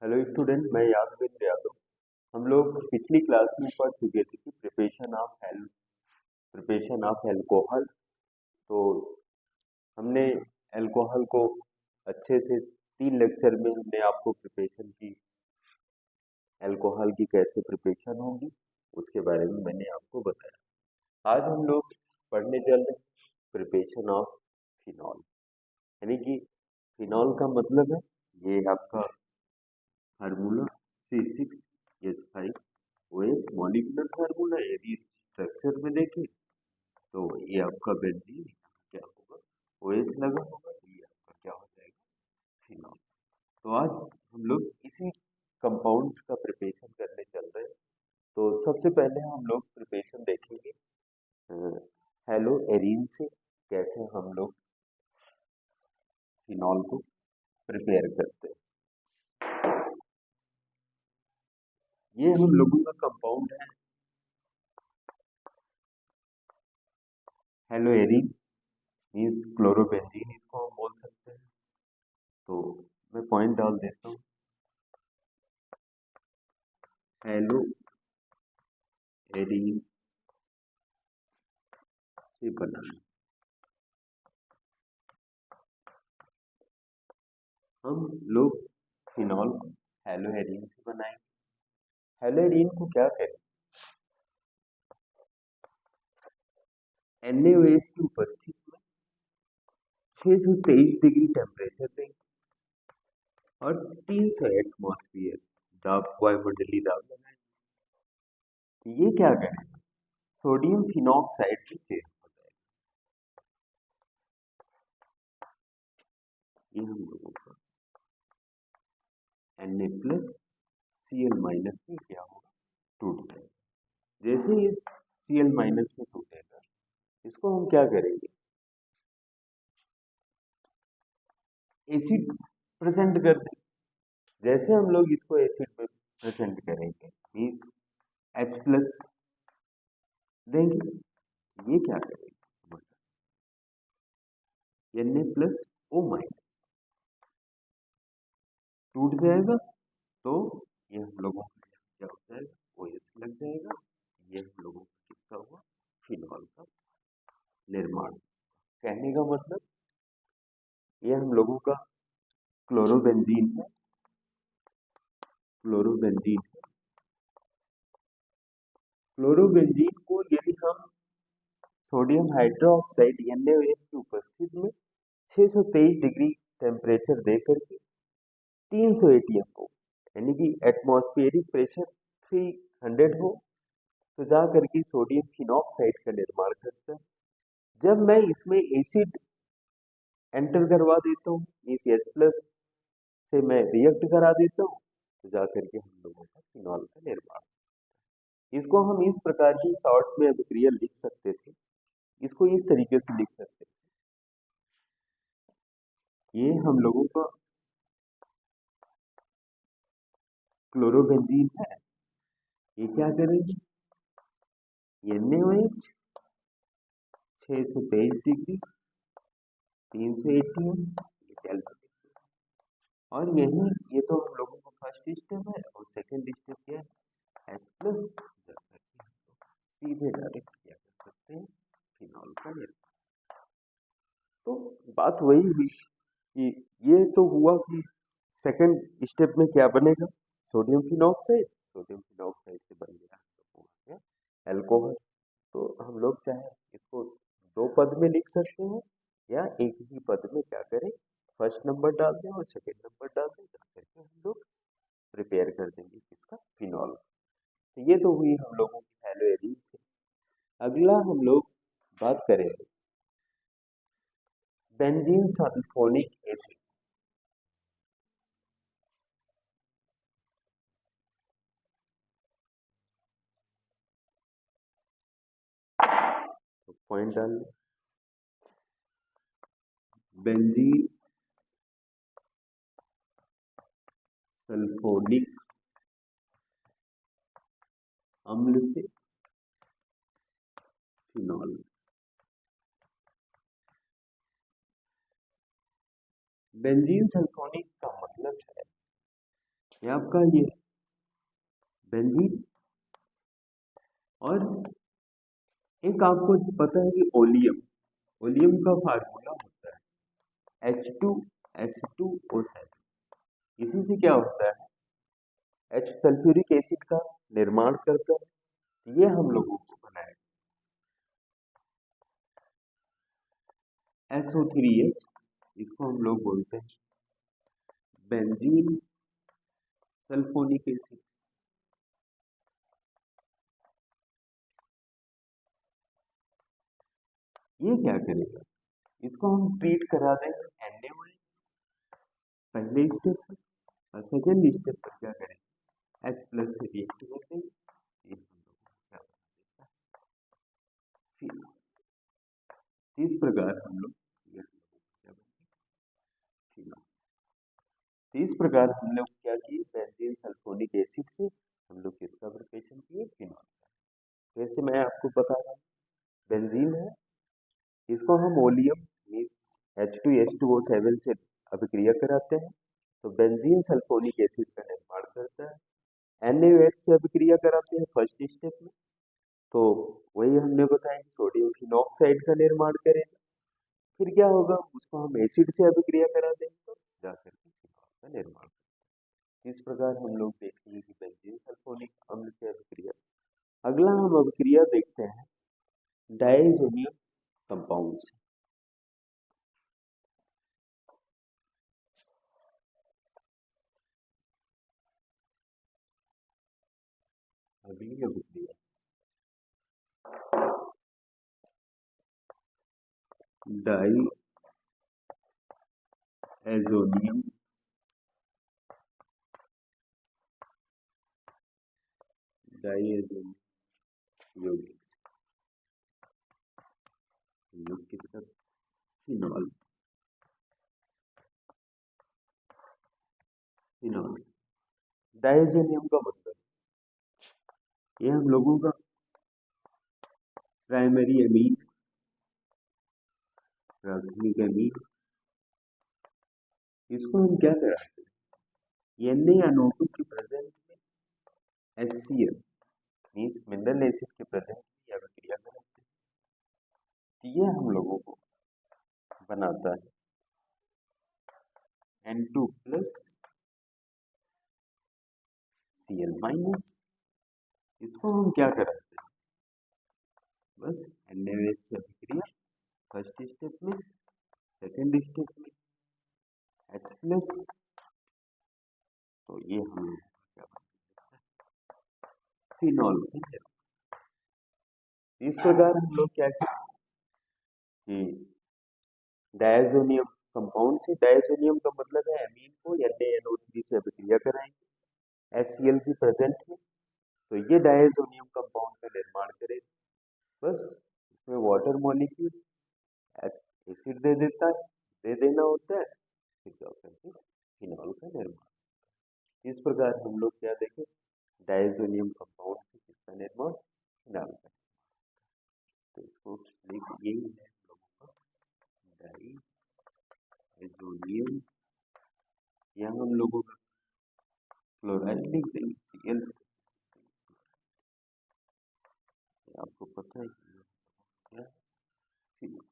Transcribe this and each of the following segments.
Hello student, मैं यादवेंद्र यादव। हम लोग पिछली क्लास में पढ़ चुके थे कि प्रिपरेशन ऑफ एल्कोहल। तो हमने एल्कोहल को अच्छे से 3 लेक्चर में हमने आपको प्रिपरेशन की, एल्कोहल की कैसे प्रिपरेशन होगी उसके बारे में मैंने आपको बताया। आज हम लोग पढ़ने चल रहे हैं प्रिपरेशन ऑफ फिनॉल। यानी कि फिनॉल का मतलब है, ये आपका फार्मूला C6H5OH मॉलिक्यूलर फार्मूला। यदि स्ट्रक्चर में देखें तो ये आपका बेंजीन क्या होगा, OH लगा होगा, तो ये आपका क्या हो जाएगा, फिनॉल। तो आज हम लोग इसी कंपाउंड्स का प्रिपरेशन करने चल रहे हैं। तो सबसे पहले हम लोग प्रिपरेशन देखेंगे हेलो एरीन से, कैसे हम लोग फिनॉल को प्रिपेयर करते हैं। ये हम लोगों का कंपाउंड है हेलो एरीन, मीन्स क्लोरोबेंजीन इसको हम बोल सकते हैं। तो मैं पॉइंट डाल देता हूँ, हेलो एरीन से बना है। हम लोग फिनॉल को हेलो एरीन से बनाएंगे। हेलो एरीन को क्या करें, NaOH की उपस्थिति में 623 डिग्री टेम्परेचर देंगे और 300 एटमॉस्फेयर दाब, वायुमंडलीय दाब लगाएंगे। ये क्या करें, सोडियम फिनॉक्साइड में चेंज हो जाएगा। ये हम लोगों का Na+Cl- में क्या होगा, टूट जाएगा। जैसे ये Cl- में टूटेगा, इसको हम क्या करेंगे, एसिड प्रेजेंट कर देंगे। जैसे हम लोग इसको एसिड में प्रेजेंट करेंगे, मीन्स H+ देंगे। ये क्या करेगा, Na+O- टूट जाएगा। तो ये हम लोगों का क्या हो जाएगा, OH लग जाएगा। ये हम लोगों का किसका हुआ, फिनॉल का निर्माण। कहने का मतलब ये हम लोगों का क्लोरोबेंजीन है, क्लोरोबेंजीन है। क्लोरोबेंजीन को यदि हम सोडियम हाइड्रोक्साइड NaOH की उपस्थिति में 623 डिग्री टेम्परेचर दे करके 300 ATM हो, यानी कि एटमॉस्फेरिक प्रेशर 300 हो, तो जा करके सोडियम फिनॉक्साइड का निर्माण करता है। जब मैं इसमें एसिड एंटर करवा देता हूँ, इस H+ से मैं रिएक्ट करा देता हूँ, तो जा करके हम लोगों का फिनॉल का निर्माण। इसको हम इस प्रकार की शॉर्ट में अभिक्रिया लिख सकते थे, इसको इस तरीके से लिख सकते थे। ये हम लोगों का क्लोरोबेंजीन है, ये क्या करेंगे, NaOH 623 डिग्री 380 और यही, ये तो हम लोगों का फर्स्ट स्टेप है। और सेकंड स्टेप क्या है, H+ सीधे डायरेक्ट क्या कर सकते हैं, फिनॉल का निर्माण। तो बात वही हुई कि ये तो हुआ कि सेकंड स्टेप में क्या बनेगा, सोडियम फिनॉक्साइड। सोडियम फिनॉक्साइड से बन गया तो हो गया एल्कोहल। तो हम लोग चाहे इसको 2 पद में लिख सकते हैं या एक ही पद में क्या करें, फर्स्ट नंबर डाल दें और सेकंड नंबर डाल दें, करके हम लोग प्रिपेयर कर देंगे किसका, फिनॉल। तो ये तो हुई हम लोगों की हेलो एरीन से। अगला हम लोग बात करेंगे बेंजीन सल्फोनिक एसिड। तो पॉइंट डाल लें, बेंजीन सल्फोनिक अम्ल से फिनॉल। बेंजीन सल्फोनिक का मतलब है ये आपका ये बेंजीन। और एक आपको पता है कि ओलियम, ओलियम का फार्मूला होता है H2S2O7। इसी से क्या होता है, H सल्फ्यूरिक एसिड का निर्माण करता है। ये हम लोगों को बनाया SO3H, इसको हम लोग बोलते हैं बेंजीन सल्फोनिक एसिड। ये क्या करेगा, इसको हम ट्रीट करा देंगे NaOH पहले स्टेप पर, और सेकेंड स्टेप पर क्या करेंगे H प्लस से रिएक्ट कर देंगे। ये हम लोगों को क्या बना देता है। इस प्रकार हम लोग ये हम लोगों को क्या बनते हैं, तो इस प्रकार हम लोग क्या किए, बेंजीन सल्फोनिक एसिड से हम लोग किसका प्रिपरेशन किए, फिनॉल का। वैसे मैं आपको बता रहा हूँ, बेंजीन है, इसको हम ओलियम मीन्स H2S2O7 से अभिक्रिया कराते हैं, तो बेंजीन सल्फोनिक एसिड का निर्माण करता है। NaOH से अभिक्रिया कराते हैं फर्स्ट स्टेप में, तो वही हमने बताया कि सोडियम फिनॉक्साइड का निर्माण करेगा। फिर क्या होगा, उसको हम एसिड से अभिक्रिया करा देंगे तो जाकर के फिनॉल का निर्माण करेगा। इस प्रकार हम लोग देखेंगे कि बेंजीन सल्फोनिक अम्ल से अभिक्रिया। अगला हम अभिक्रिया देखते हैं डायजोनियम कंपाउंड से। अगली अभिक्रिया डायजोनियम यौगिक किसका, फिनॉल। फिनॉल डायजोनियम का मतलब ये हम लोगों का प्राइमरी एमीन, प्राथमिक एमीन। इसको हम क्या कराते हैं, Na की प्रेजेंट में HCl मीन्स मिनरल एसिड के प्रेजेंट में यह अभिक्रिया कराते हैं। ये हम लोगों को बनाता है N2 प्लस Cl माइनस। इसको हम क्या कराते हैं, बस NaOH से अभिक्रिया फर्स्ट स्टेप में, सेकेंड स्टेप में H प्लस, तो ये हम लोग क्या बनाते हैं, फिनॉल का निर्माण। इस प्रकार हम लोग क्या कि डायजोनियम कंपाउंड से, डायजोनियम का मतलब है एमीन को NaNO3 से अभिक्रिया कराएंगे HCl भी प्रेजेंट है, तो ये डायजोनियम कंपाउंड का निर्माण करेगा। बस इसमें वाटर मॉलिक्यूल एसिड दे देता है, दे देना होता है, फिर क्या होता है फिनॉल का निर्माण। इस प्रकार हम लोग क्या देखें, डायजोनियम कंपाउंड से किसका निर्माण, फिनॉल का। तो इसको यही है हम लोगों का डायजोनियम। यहाँ हम लोगों का क्लोराइड लिख देंगे Cl, आपको पता है कि क्या फिनॉल।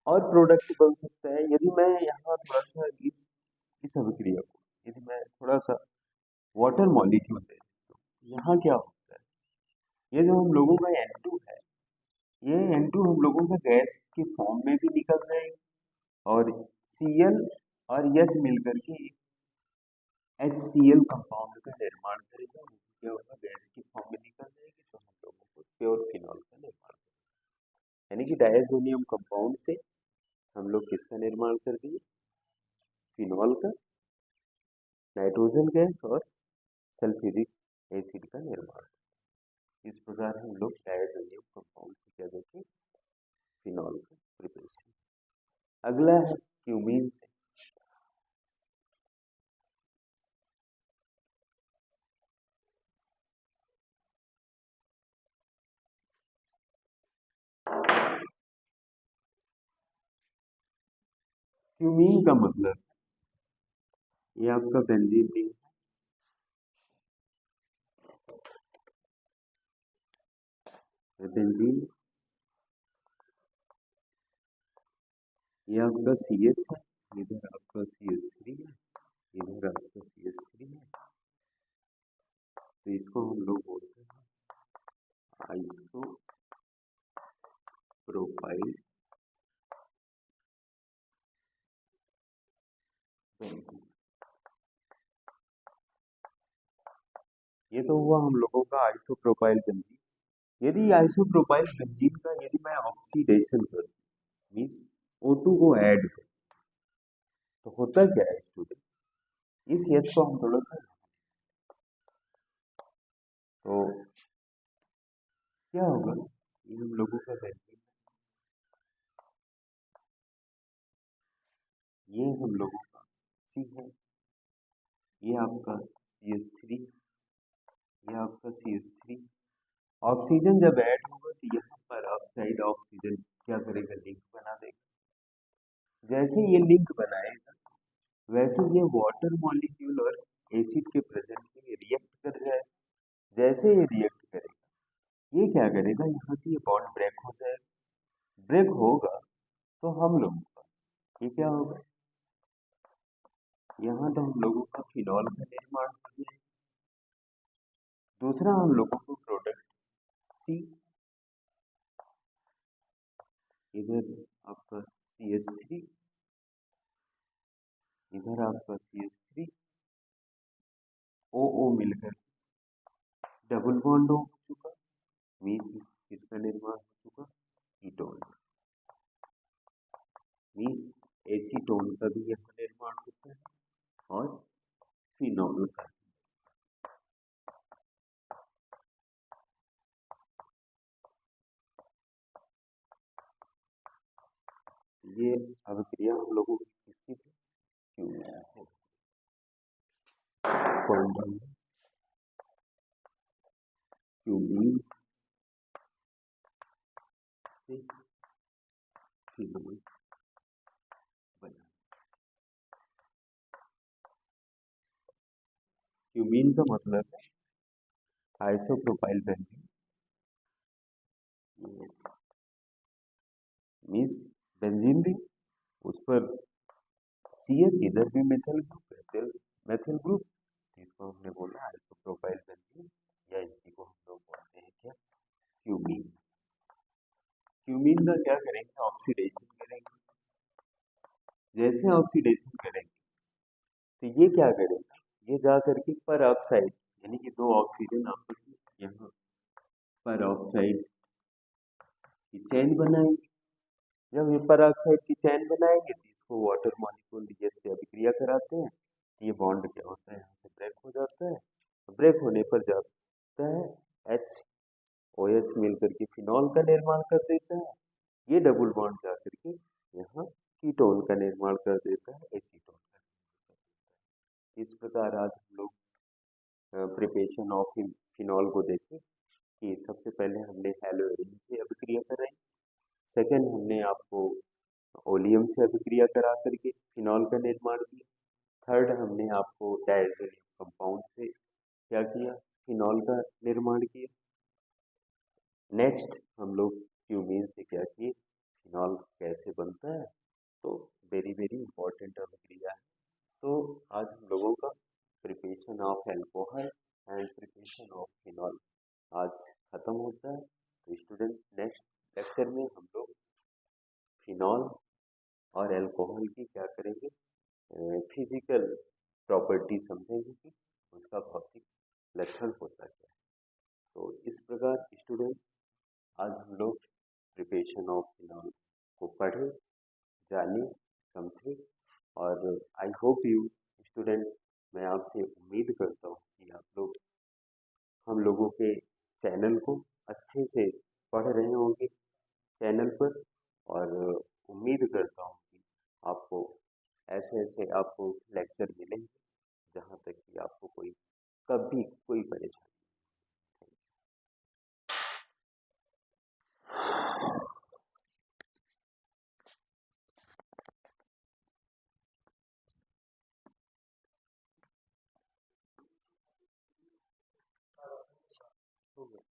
और प्रोडक्ट बन सकता है, यदि मैं यहाँ थोड़ा सा इस अभिक्रिया को यदि मैं थोड़ा सा वाटर मॉलिक्यूल दे देता हूँ, यहाँ क्या होता है, ये जो हम लोगों का N2 है, ये N2 हम लोगों का गैस के फॉर्म में भी निकल जाएगा, और Cl और H मिलकर के HCl कंपाउंड का निर्माण करेगा, वो क्या होगा, गैस के फॉर्म में निकल जाएगी, तो हम लोगों को प्योर फिनॉल का निर्माण करेगा। यानी कि डायजोनियम कंपाउंड से हम लोग किसका निर्माण कर दिए, फिनॉल का, नाइट्रोजन गैस और सल्फ्यूरिक एसिड का निर्माण। इस प्रकार हम लोग डायजोनियम कंपाउंड से क्या देखें, फिनॉल का प्रिपरेशन। अगला है क्यूमीन से। क्यूमीन का मतलब ये आपका बेंजीन रिंग है। बेंजीन ये आपका CH है, इधर आपका CH3 है, इधर आपका CH3 है। तो इसको हम लोग बोलते हैं आइसो प्रोपाइल बेंजीन। ये तो हुआ हम लोगों का आइसोप्रोपाइल बेंजीन। यदि आइसोप्रोपाइल बेंजीन का यदि मैं ऑक्सीडेशन कर मीन्स O2 को ऐड कर, तो होता क्या है स्टूडेंट, इस H को हम थोड़ा सा, तो क्या होगा, ये हम लोगों का बेंजीन, ये हम लोगों का C है, ये आपका CH3, ये आपका CH3। ऑक्सीजन जब ऐड होगा तो यहाँ पर ऑक्साइड ऑक्सीजन क्या करेगा, लिंक बना देगा। जैसे ये लिंक बनाएगा वैसे ये वाटर मॉलिक्यूल और एसिड के प्रेजेंट में रिएक्ट कर जाए। जैसे ये रिएक्ट करेगा, ये क्या करेगा, यहाँ से ये बॉन्ड ब्रेक हो जाएगा। ब्रेक होगा तो हम लोगों का ये क्या होगा, यहाँ तो हम लोगों का फिनॉल का निर्माण हो जाएगा। दूसरा हम लोगों को प्रोडक्ट सी, इधर आपका CH3, इधर आपका CH3 OO मिलकर डबल बॉन्ड हो चुका, मीन्स इसका निर्माण हो चुका कीटोन, मीन्स एसीटोन का भी यहाँ निर्माण होता है और फिनॉल का। ये अभिक्रिया हम लोगों की किसकी थी, क्यूमीन से। क्यूमीन से फिनॉल बना। क्यूमीन का मतलब है आइसोप्रोपाइल बेंजीन, मीन्स बेंजीन भी उस पर CH, इधर भी मेथल ग्रुप, मेथल ग्रुप, जिसको हमने बोला आइसोप्रोपाइल बेंजीन, या इसी को हम लोग बोलते हैं क्या, क्यूमीन। क्यूमीन का क्या करेंगे, ऑक्सीडेशन करेंगे। जैसे ऑक्सीडेशन करेंगे तो ये क्या करेगा, ये जा करके पर ऑक्साइड, यानी कि दो ऑक्सीजन आपस में यहाँ पर ऑक्साइड की चैन बनाएंगे। जब ये पर ऑक्साइड की चैन बनाएंगे तो इसको वाटर मॉलिक्यूल जैसे अभिक्रिया कराते हैं, ये बॉन्ड क्या होता है, यहाँ से ब्रेक हो जाता है। ब्रेक होने पर जाता है HOH मिलकर के फिनॉल का निर्माण कर देता है। ये डबल बॉन्ड जा करके यहाँ कीटोन का निर्माण कर देता है, एसीटोन का निर्माण कर देता है। इस प्रकार आज हम लोग प्रिपरेशन ऑफ फिनॉल को देखें कि सबसे पहले हमने हेलोएरिन से अभिक्रिया कराई, सेकेंड हमने आपको ओलियम से अभिक्रिया करा करके फिनॉल का निर्माण किया, थर्ड हमने आपको डायज़ोनियम कंपाउंड से क्या किया, फिनॉल का निर्माण किया। नेक्स्ट हम लोग क्यूमीन से क्या किए, फिनॉल कैसे बनता है, तो वेरी वेरी इंपॉर्टेंट अभिक्रिया है। तो आज हम लोगों का preparation of alcohol and preparation of phenol आज खत्म होता है। तो स्टूडेंट नेक्स्ट लेक्चर में हम लोग फिनॉल और एल्कोहल की क्या करेंगे, फिजिकल प्रॉपर्टी समझेंगे कि उसका भौतिक लक्षण होता क्या है। तो इस प्रकार स्टूडेंट आज हम लोग प्रिपरेशन ऑफ फिनॉल को पढ़े, जाने, समझे, और आई होप यू स्टूडेंट, मैं आपसे उम्मीद करता हूँ कि आप लोग हम लोगों के चैनल को अच्छे से पढ़ रहे होंगे चैनल पर, और उम्मीद करता हूँ कि आपको ऐसे ऐसे आपको लेक्चर मिलेंगे जहाँ तक कि आपको कोई कभी कोई परेशानी हो गया।